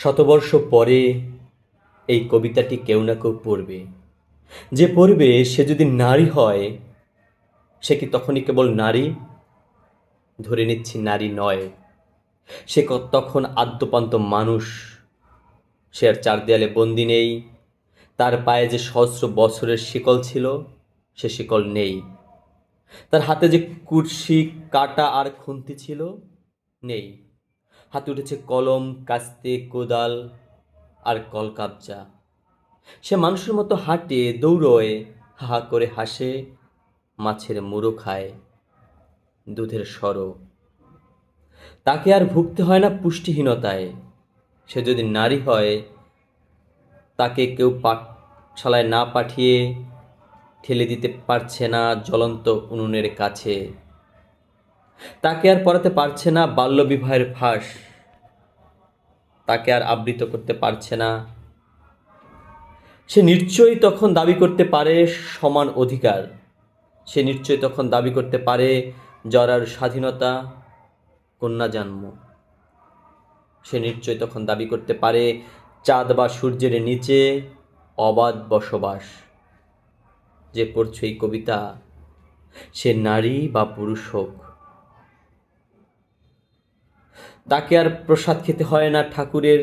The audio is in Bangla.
শতবর্ষ পরে এই কবিতাটি কেউ না কেউ পড়বে। যে পড়বে সে যদি নারী হয়, সে কি তখনই কেবল নারী? ধরে নিচ্ছি নারী নয়, সে তখন আদ্যপান্ত মানুষ। সে আর চার দেয়ালে বন্দি নেই, তার পায়ে যে সহস্র বছরের শিকল ছিল সে শিকল নেই, তার হাতে যে কুরশি কাঁটা আর খুন্তি ছিল নেই। হাতে উঠেছে কলম, কাস্তে, কোদাল আর কলকাবজা। সে মানুষের মতো হাঁটে, দৌড়োয়, হা হা করে হাসে, মাছের মুড়ো খায়, দুধের সরো। তাকে আর ভুগতে হয় না পুষ্টিহীনতায়। সে যদি নারী হয়, তাকে কেউ পাঠশালায় না পাঠিয়ে ঠেলে দিতে পারছে না জ্বলন্ত উনুনের কাছে। তাকে আর পড়াতে পারছে না বাল্যবিবাহের ফাঁস। তাকে আর আবৃত করতে পারছে না। সে নিশ্চয়ই তখন দাবি করতে পারে সমান অধিকার। সে নিশ্চয়ই তখন দাবি করতে পারে জরার স্বাধীনতা, কন্যা জন্ম। সে নিশ্চয়ই তখন দাবি করতে পারে চাঁদ বা সূর্যের নিচে অবাধ বসবাস। যে পড়ছে এই কবিতা, সে নারী বা পুরুষ হোক, তাকে আর প্রসাদ খেতে হয় না ঠাকুরের,